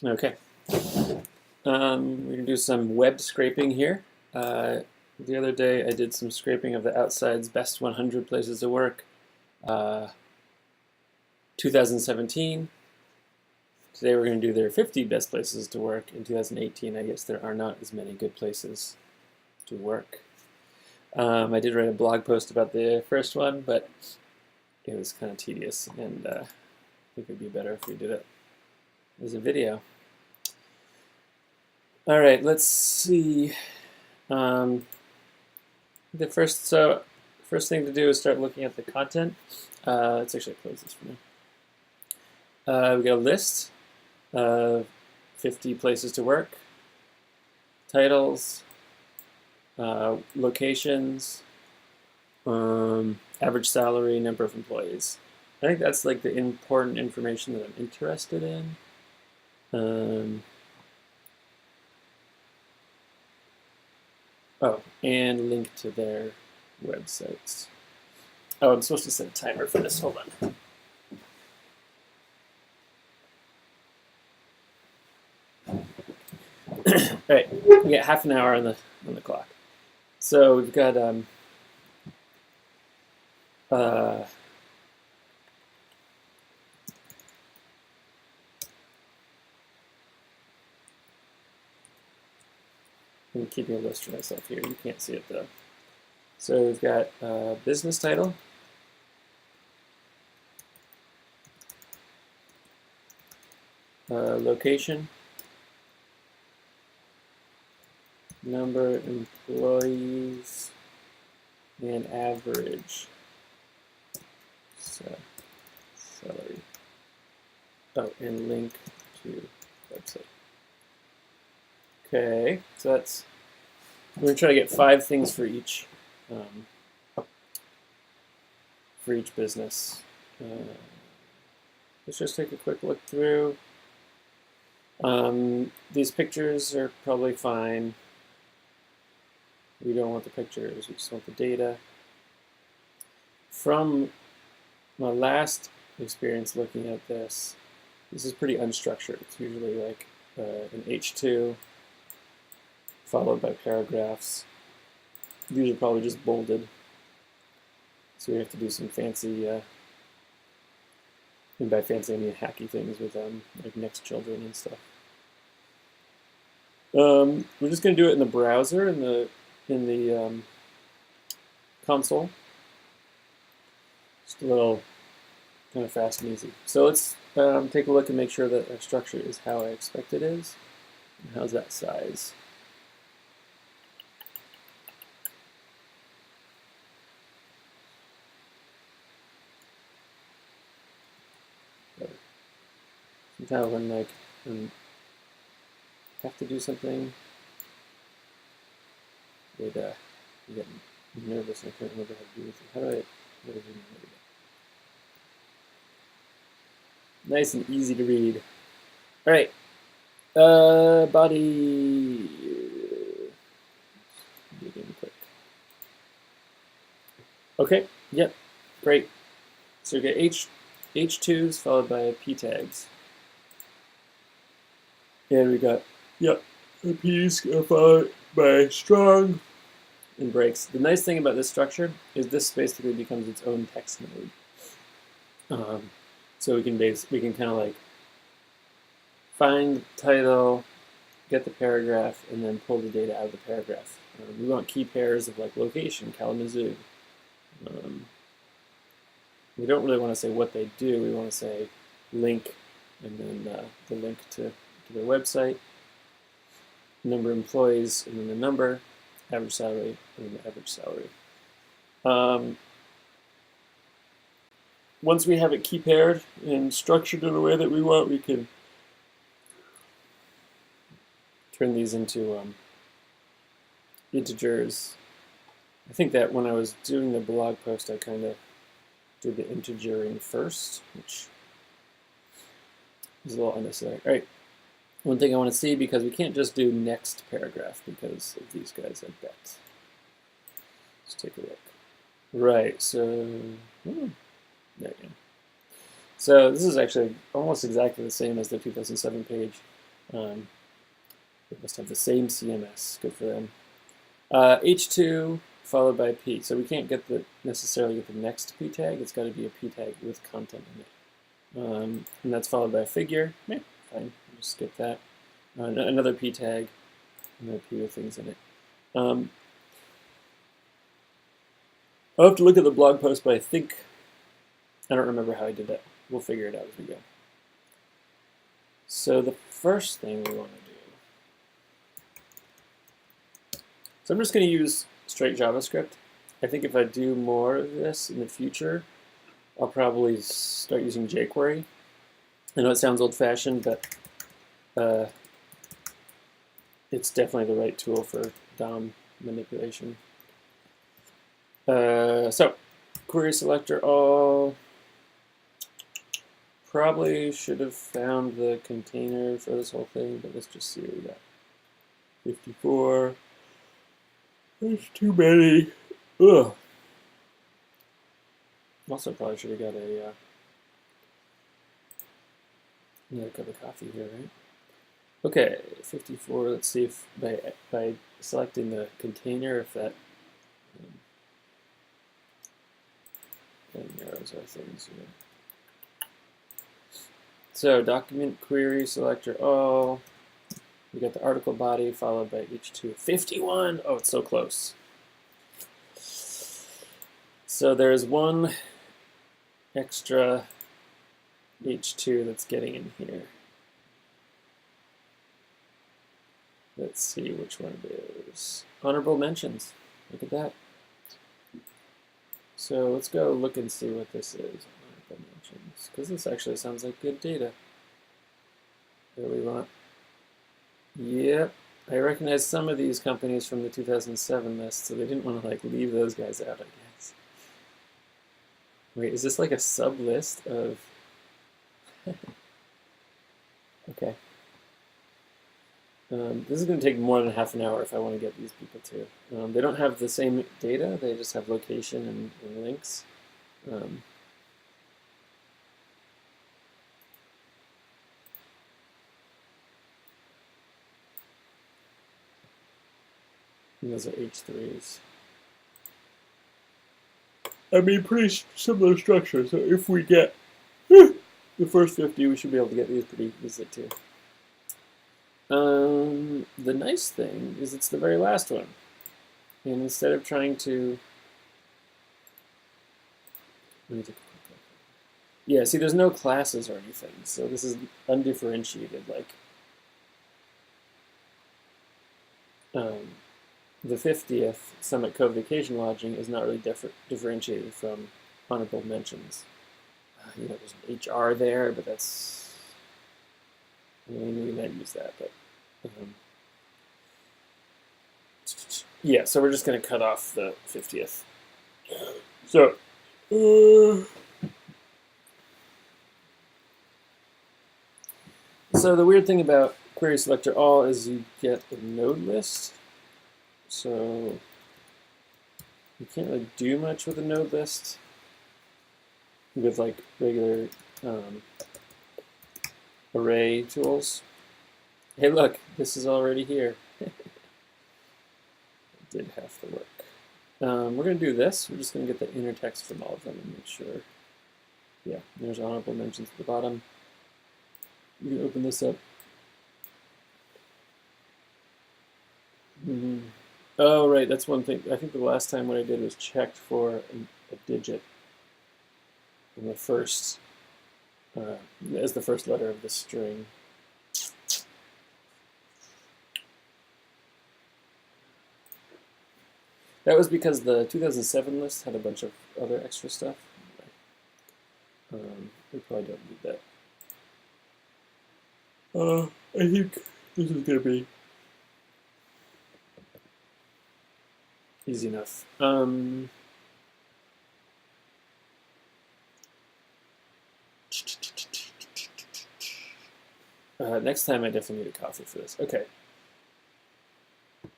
Okay. We're gonna do some web scraping here. The other day I did some scraping of the Outside's best 100 places to work, 2017. Today we're going to do their 50 best places to work in 2018. I guess there are not as many good places to work. I did write a blog post about the first one, but it was kind of tedious, and I think it'd be better if we did it as a video. All right, let's see. The first thing to do is start looking at the content. Let's actually close this for now. We got a list of 50 places to work, titles, locations, average salary, number of employees. I think that's like the important information that I'm interested in. Oh, and link to their websites. Oh, I'm supposed to set a timer for this. Hold on. All right, we got half an hour on the clock. So we've got I'm keeping a list for myself here. You can't see it though. So we've got business title, location, number of employees, and average salary. Oh, and link to website. Okay, so that's, we're going to try to get 5 things for each business. Let's just take a quick look through. These pictures are probably fine. We don't want the pictures, we just want the data. From my last experience looking at this is pretty unstructured. It's usually like an H2 followed by paragraphs. These are probably just bolded. So we have to do some fancy, and by fancy I mean hacky things with like next children and stuff. We're just going to do it in the browser, in the console. Just a little kind of fast and easy. So let's take a look and make sure that our structure is how I expect it is. And how's that size? Sometimes when I have to do something, you get nervous and I can't remember how to do it. How do I do it? Nice and easy to read. All right, body. Begin quick. Okay. Yep. Great. So we get H2s followed by P tags. And we got, yep, a P's followed by strong and breaks. The nice thing about this structure is this basically becomes its own text node. So we can kind of like find the title, get the paragraph, and then pull the data out of the paragraph. We want key pairs of like location, Kalamazoo. We don't really want to say what they do. We want to say link, and then the link to their website, number of employees, and then the number, average salary, and then the average salary. Once we have it key paired and structured in a way that we want, we can turn these into integers. I think that when I was doing the blog post, I kind of did the integering first, which is a little unnecessary. All right. One thing I want to see, because we can't just do next paragraph because of these guys, I bet. Let's take a look. Right, so, there you go. So this is actually almost exactly the same as the 2007 page. They must have the same CMS. Good for them. H2 followed by P. So we can't necessarily get the next P tag. It's got to be a P tag with content in it. And that's followed by a figure. Fine. We'll just skip that. Another P tag. Another P with things in it. I'll have to look at the blog post, but I don't remember how I did that. We'll figure it out as we go. So the first thing we want to do. So I'm just going to use straight JavaScript. I think if I do more of this in the future, I'll probably start using jQuery. I know it sounds old-fashioned, but it's definitely the right tool for DOM manipulation. So, query selector all. Probably should have found the container for this whole thing, but let's just see what we got. 54. There's too many. Ugh. Also, probably should have got another cup of coffee here, right? Okay, 54. Let's see if by selecting the container, if that narrows our things here. So document query selector all. We got the article body followed by H2. 51. Oh, it's so close. So there's one extra H2 that's getting in here. Let's see which one it is. Honorable mentions. Look at that. So let's go look and see what this is. Honorable mentions, because this actually sounds like good data. There we want. Yep, I recognize some of these companies from the 2007 list, so they didn't want to like leave those guys out, I guess. Wait, is this like a sub list of? Okay. This is going to take more than half an hour if I want to get these people too. They don't have the same data, they just have location and links. And those are H3s. I mean, pretty similar structure, so if we get the first 50, we should be able to get these pretty easily too. The nice thing is it's the very last one. And instead of trying to... Yeah, see, there's no classes or anything, so this is undifferentiated. Like, the 50th Summit Code Vacation Lodging is not really differentiated from honorable mentions. You know, there's an HR there, but that's... I mean, we might use that, but... yeah, so we're just going to cut off the 50th. So... So the weird thing about query selector all is you get a node list. So you can't really do much with a node list with like regular array tools. Hey, look, this is already here. It did half the work. We're going to do this. We're just going to get the inner text from all of them and make sure. Yeah, there's honorable mentions at the bottom. You can open this up. Oh, right, that's one thing. I think the last time what I did was checked for a digit in the first, as the first letter of the string. That was because the 2007 list had a bunch of other extra stuff. We probably don't need that. I think this is going to be easy enough. Next time I definitely need a coffee for this. Okay.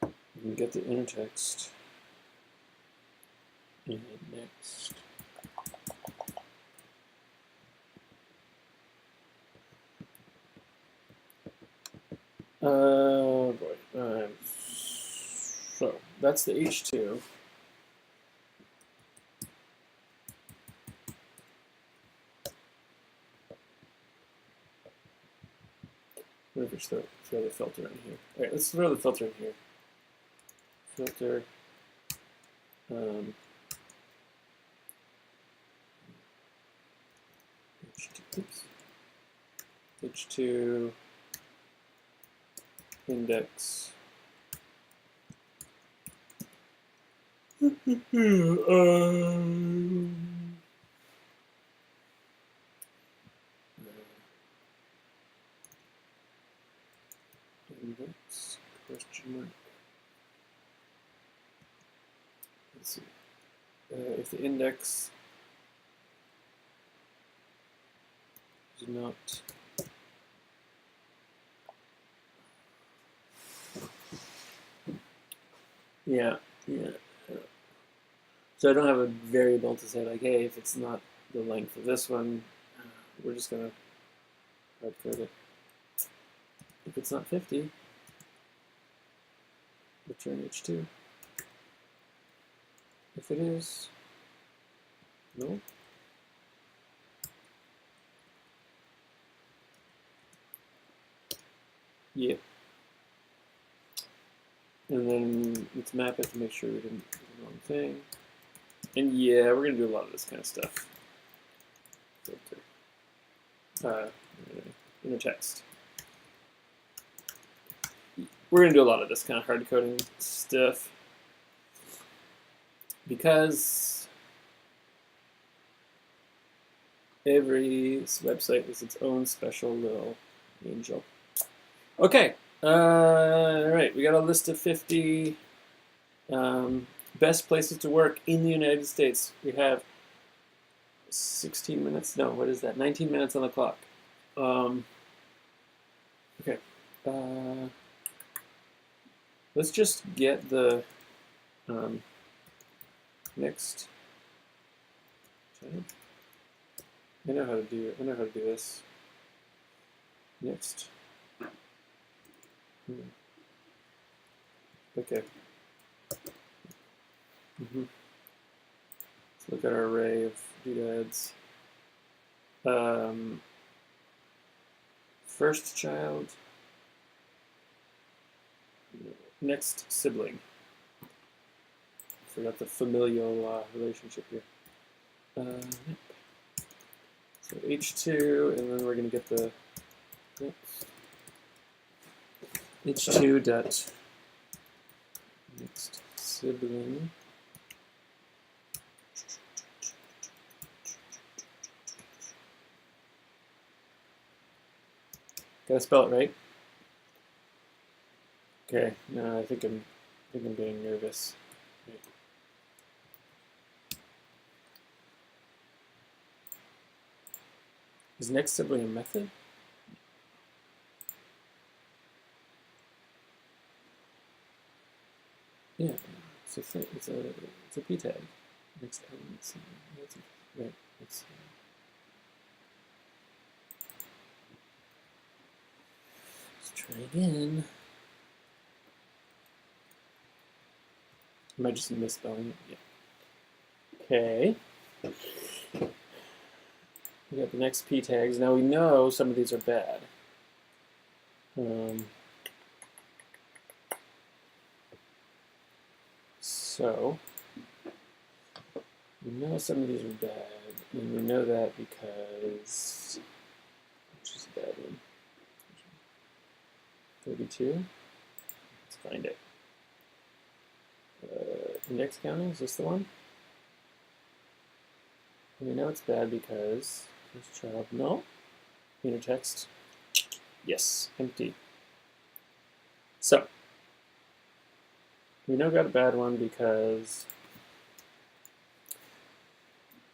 We can get the inner text. And next. Oh boy. So that's the H2. What if we throw the filter in here? All right, let's throw the filter in here. Filter. H2 index. Index question mark. Let's see. If the index is not yeah. So I don't have a variable to say like, hey, if it's not the length of this one, we're just gonna hard code it. If it's not 50, return H2. If it is, no. Yeah. And then let's map it to make sure we didn't do the wrong thing. And yeah, we're gonna do a lot of this kind of stuff. Filter. Inner text. We're gonna do a lot of this kind of hard coding stuff because every website is its own special little angel. Okay. All right. We got a list of 50 best places to work in the United States. We have 16 minutes. No, what is that? 19 minutes on the clock. Okay. Let's just get the next. I know how to do it. I know how to do this. Next. Okay. Let's look at our array of doodads. First child. Next sibling. Forgot the familial relationship here. So H2, and then we're going to get the H2 dot next sibling. Gotta spell it right. Okay, no, I think I'm getting nervous. Right. Is next sibling a method? Yeah, it's a thing. It's a p tag. Next element. Right. Let's try again. Am I just misspelling it? Yeah. Okay. We got the next p tags. Now we know some of these are bad. So we know some of these are bad, and we know that because which is a bad one. 32. Let's find it. Index counting, is this the one? And we know it's bad because first child, no. Inner text, yes, empty. So we know we got a bad one because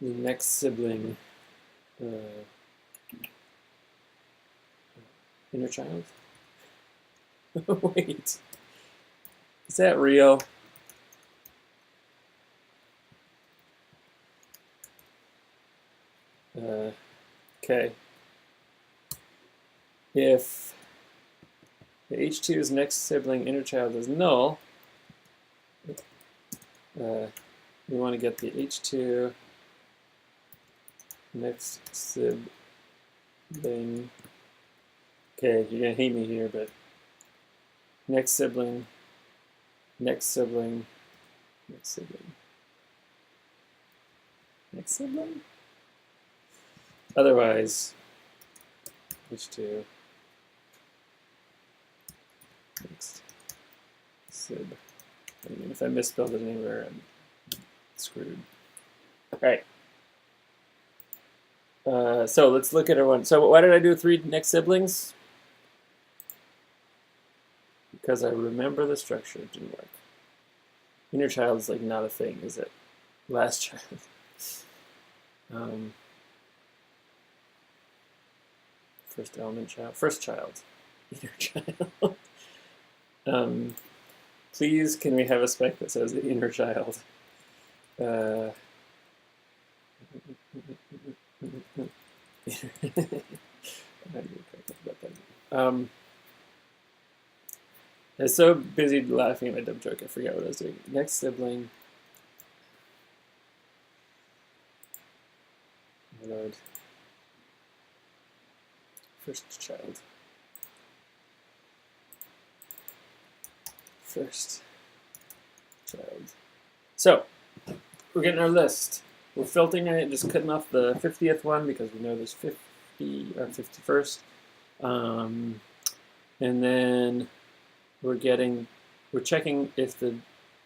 the next sibling, inner child. Wait, is that real? Okay. If the H2's next sibling inner child is null. We want to get the H2 next sibling. Okay, you're gonna hate me here, but next sibling, next sibling, next sibling, next sibling. Otherwise, H2 next sib. I mean, if I misspelled it anywhere, I'm screwed. All right. So let's look at our one. So why did I do 3 next siblings? Because I remember the structure. It didn't work. Inner child is like not a thing, is it? Last child. First element child. First child. Inner child. Please, can we have a spec that says inner child? I was so busy laughing at my dumb joke, I forgot what I was doing. Next sibling. Lord. First child. First child. So, we're getting our list. We're filtering it, just cutting off the 50th one because we know there's 50 or 51st. And then we're checking if the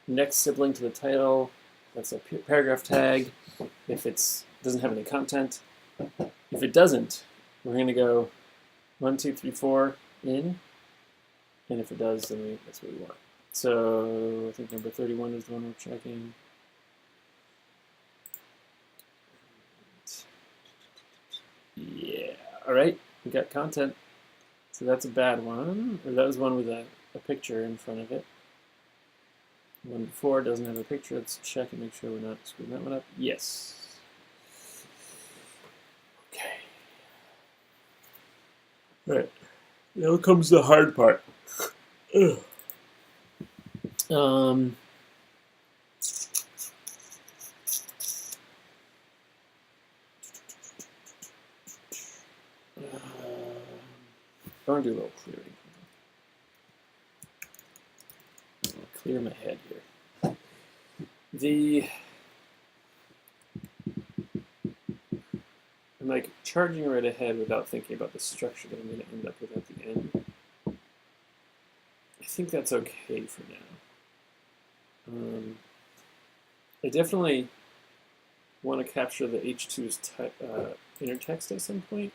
next sibling to the title, that's a paragraph tag, if it doesn't have any content. If it doesn't, we're going to go 1, 2, 3, 4 in. And if it does, then that's what we want. So I think number 31 is the one we're checking. Yeah, all right, we got content. So that's a bad one, or that was one with a picture in front of it. One before doesn't have a picture. Let's check and make sure we're not screwing that one up. Yes. Okay. All right, now comes the hard part. I want to do a little clearing. Clear my head here. I'm like charging right ahead without thinking about the structure that I'm going to end up with at the end. I think that's okay for now. I definitely want to capture the H2's inner text at some point.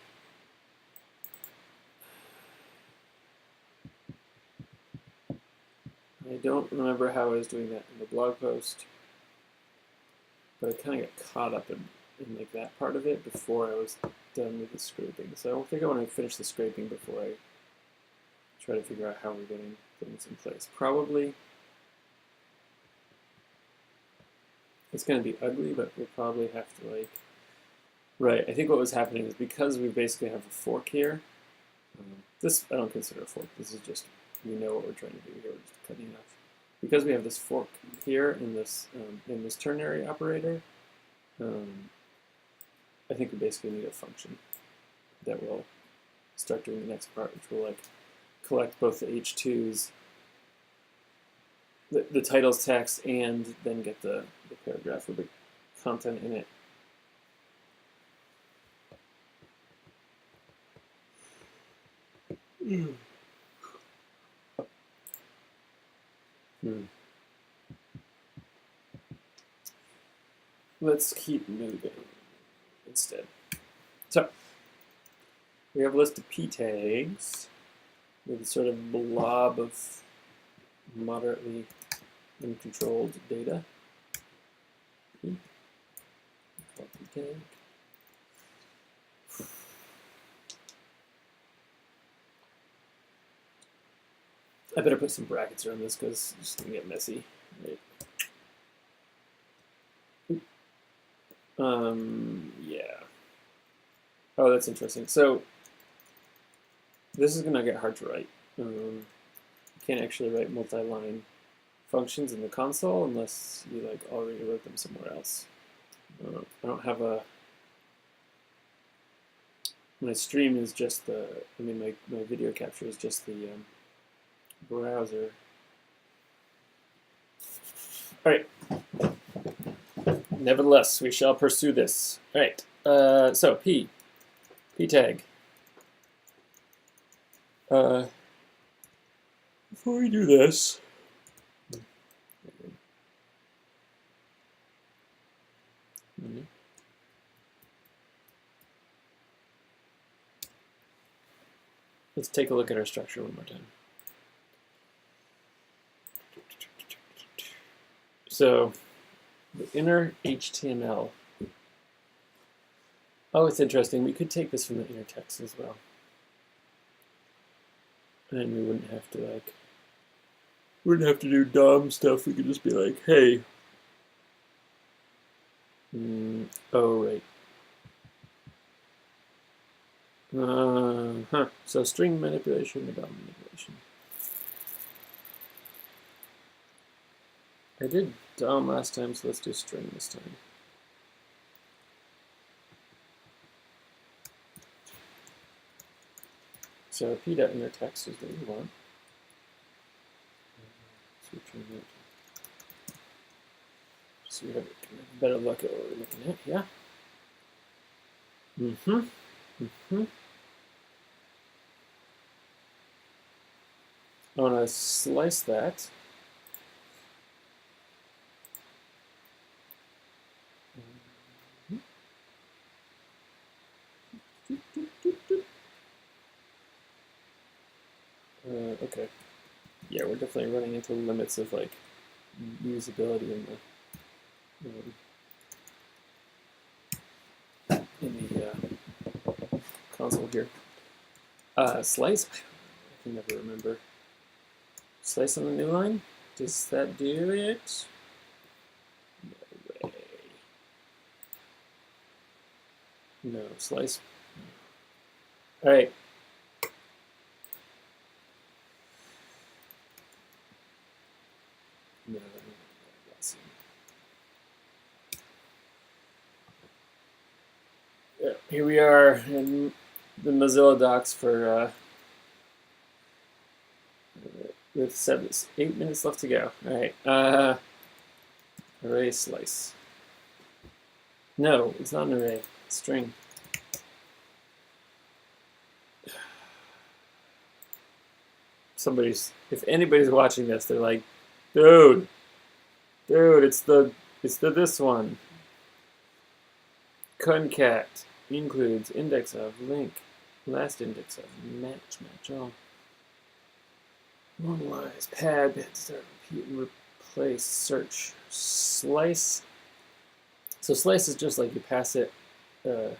I don't remember how I was doing that in the blog post, but I kind of got caught up in like that part of it before I was done with the scraping. So I don't think I want to finish the scraping before I try to figure out how we're getting things in place. Probably it's going to be ugly, but we'll probably have to like, right, I think what was happening is because we basically have a fork here, this I don't consider a fork, this is just, we know what we're trying to do here, we're just cutting off. Because we have this fork here in this ternary operator, I think we basically need a function that will start doing the next part, which will like collect both the H2's, the title's text, and then get the paragraph with the content in it. Let's keep moving instead. So we have a list of p tags with a sort of blob of moderately uncontrolled data. P tag. I better put some brackets around this because it's just gonna get messy. Right. Yeah. Oh, that's interesting. So this is gonna get hard to write. you can't actually write multi-line functions in the console unless you like already wrote them somewhere else. I don't have a. My stream is just the. I mean, my video capture is just the browser. All right. Nevertheless, we shall pursue this. All right. So p tag. Before we do this, let's take a look at our structure one more time. So the inner HTML. Oh, it's interesting. We could take this from the inner text as well. And we wouldn't have to do DOM stuff. We could just be like, hey. Oh, right. So string manipulation and DOM manipulation. I did DOM last time, so let's do string this time. So p.innerText is what we want. So we have a better look at what we're looking at, yeah? I want to slice that. Okay. Yeah, we're definitely running into limits of like usability in the console here. Slice. I can never remember. Slice on the new line. Does that do it? No way. No slice. All right. No, that's yeah, here we are in the Mozilla docs for with 8 minutes left to go. All right, array slice. No, it's not an array. It's string. If anybody's watching this, they're like, dude, it's this one. Concat includes index of, link, last index of, match all. Normalize, pad, start, repeat, and replace, search, slice. So slice is just like you pass it an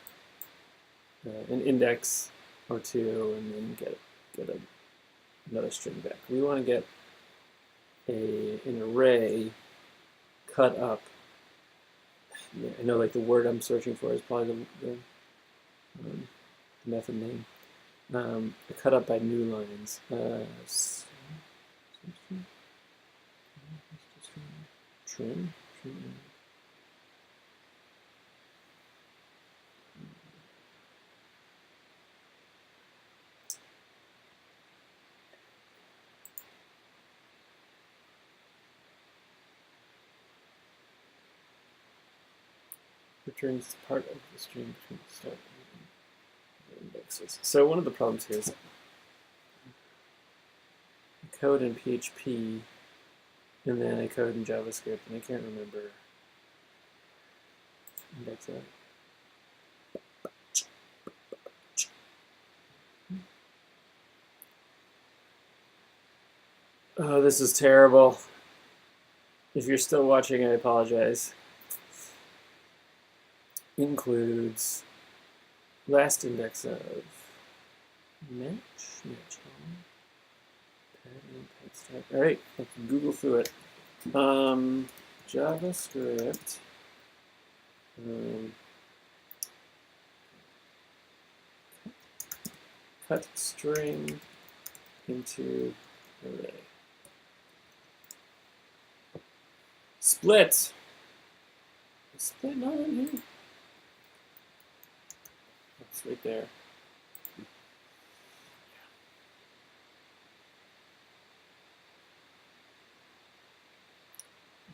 index or two and then get another string back. We want to get an array cut up. I know like the word I'm searching for is probably the method name. Cut up by new lines. Trim. Returns part of the string between the start and the indexes. So one of the problems here is I code in PHP and then I code in JavaScript and I can't remember index that. Oh, this is terrible. If you're still watching, I apologize. Includes last index of match all right, let's Google through it. JavaScript. Cut string into array. Split. Is split not in here? It's right there.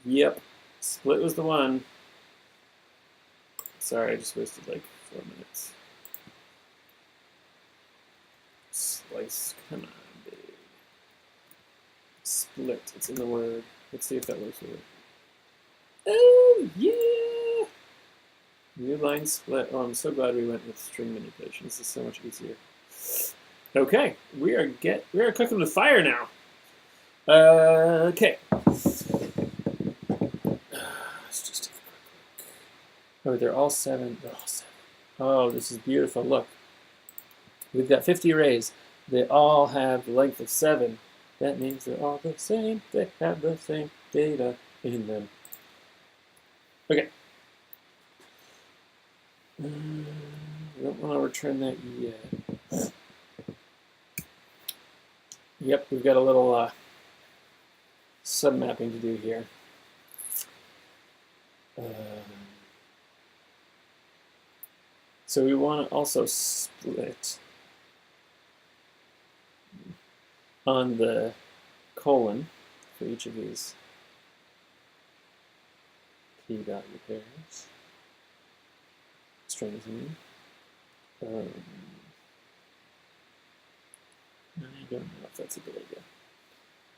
Yep. Split was the one. Sorry, I just wasted like 4 minutes. Slice, come on, babe. Split, it's in the word. Let's see if that works with it. Oh, yeah! New line split. Oh, I'm so glad we went with string manipulation. This is so much easier. Okay, we are cooking with fire now. Okay. Let's just take a quick look. Oh, they're all 7. They're all 7. Oh, this is beautiful. Look. We've got 50 arrays. They all have the length of 7. That means they're all the same. They have the same data in them. Okay. We don't want to return that yet. Yep, we've got a little submapping to do here. So we want to also split on the colon for each of these key value pairs. Strings, I mean. I don't know if that's a good idea.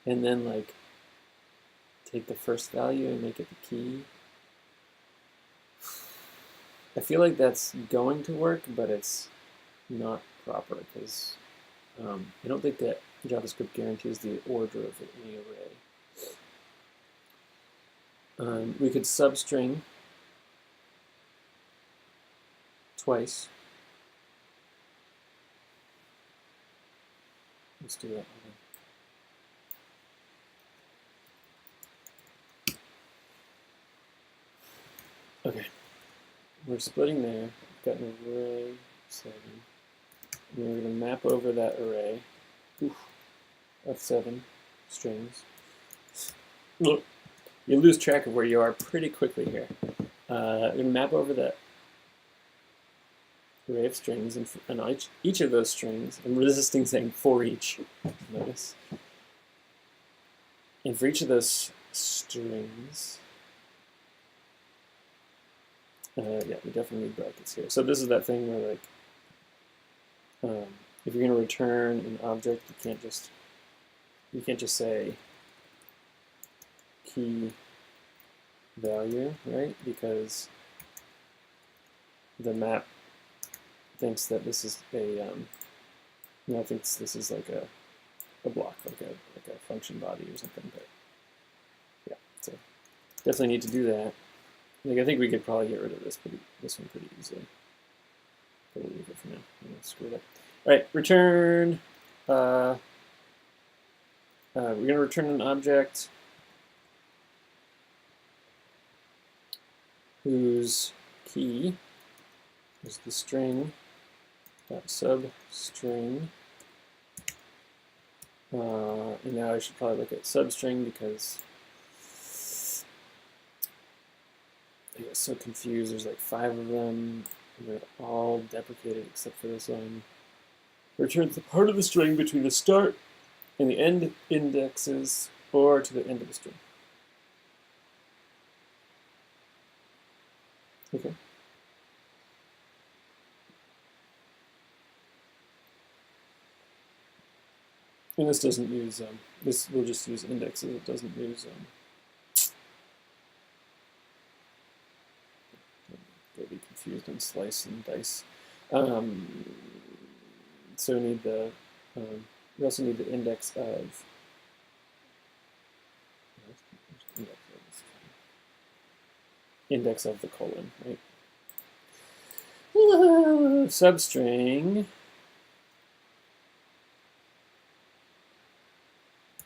And then, like, take the first value and make it the key. I feel like that's going to work, but it's not proper because I don't think that JavaScript guarantees the order of any array. We could substring twice. Let's do that. Okay. We're splitting there. We've got an array 7. And then we're going to map over that array of 7 strings. Look, you lose track of where you are pretty quickly here. We're going to map over that array of strings, and on each of those strings, I'm resisting saying for each, notice. And for each of those strings, yeah, we definitely need brackets here. So this is that thing where, like, if you're going to return an object, you can't just say key value, right? Because the map thinks that this is a thinks this is like a block, like a function body or something. But yeah, so definitely need to do that. Like, I think we could probably get rid of this one pretty easily. But we'll leave it for now. I'm gonna screw it up. All right, return. We're gonna return an object whose key is the string substring. And now I should probably look at substring because I get so confused. There's like 5 of them, and they're all deprecated except for this one. Returns the part of the string between the start and the end indexes, or to the end of the string. Okay. And this doesn't use, this will just use indexes. It doesn't use, they'll be confused on slice and dice. So we need the, we also need the index of, the colon, right? Substring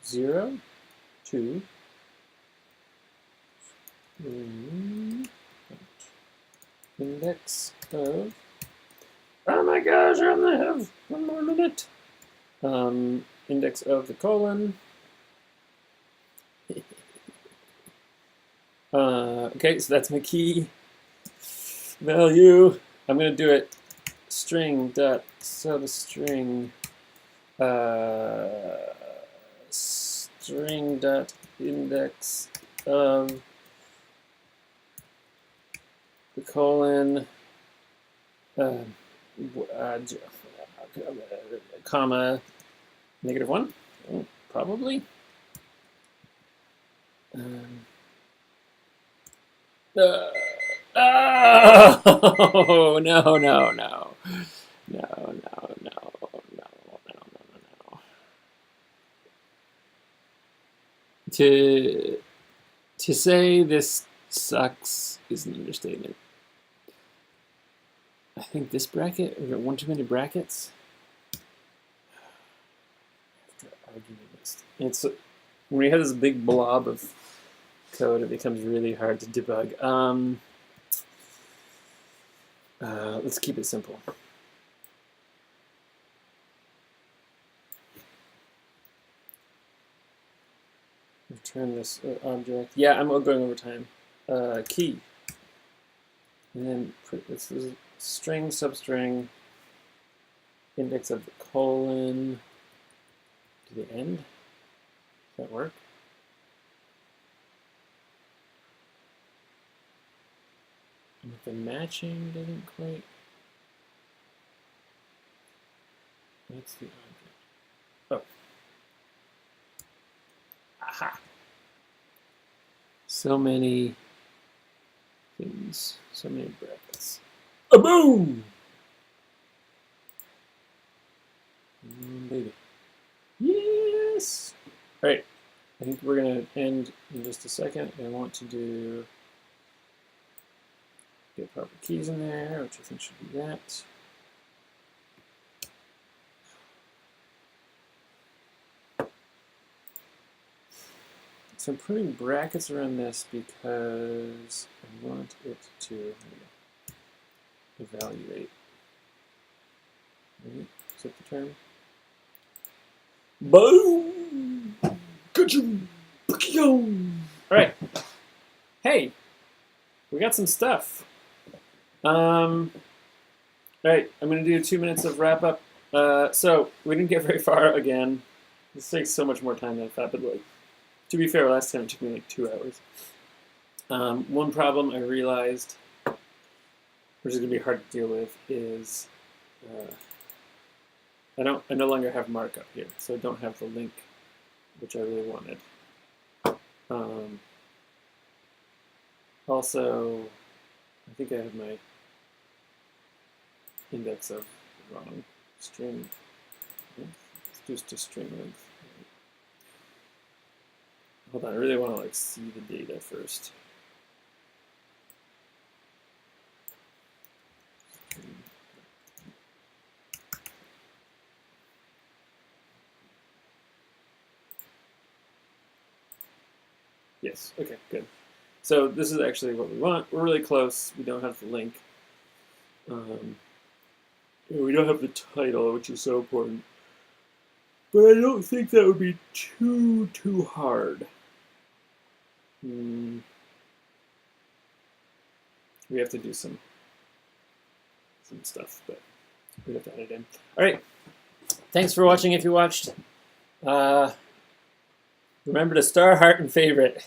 0, 2, index of, oh my gosh, I only have 1 more minute. Index of the colon. Okay, so that's my key value. I'm going to do it string dot substring string dot index of the colon comma -1, oh, probably. Oh, no, no, no. No, no, no, no, no, no, no. To say this sucks is an understatement. I think this bracket, we got one too many brackets. It's when we have this big blob of code, it becomes really hard to debug. Let's keep it simple. Return this object. Yeah, I'm going over time. Key. And then this is string, substring, index of the colon to the end. Does that work? And if the matching doesn't quite. That's the object. Oh. Aha. So many things. So many brackets. A boom! Baby. Yes! Alright. I think we're going to end in just a second. I want to get proper keys in there, which I think should be that. So I'm putting brackets around this because I want it to evaluate. Right? Is that the term? Boom! Alright. Hey! We got some stuff. Alright, I'm going to do 2 minutes of wrap up. So, we didn't get very far again. This takes so much more time than I thought, but like, to be fair, last time it took me like 2 hours. One problem I realized, which is going to be hard to deal with, is I no longer have markup here, so I don't have the link, which I really wanted. Also, I think I have my index of the wrong string length. It's just a string length. Hold on, I really want to like see the data first. Yes, okay, good. So this is actually what we want. We're really close. We don't have the link. We don't have the title, which is so important. But I don't think that would be too hard. We have to do some stuff, but we have to add it in. All right. Thanks for watching. If you watched, remember to star, heart, and favorite.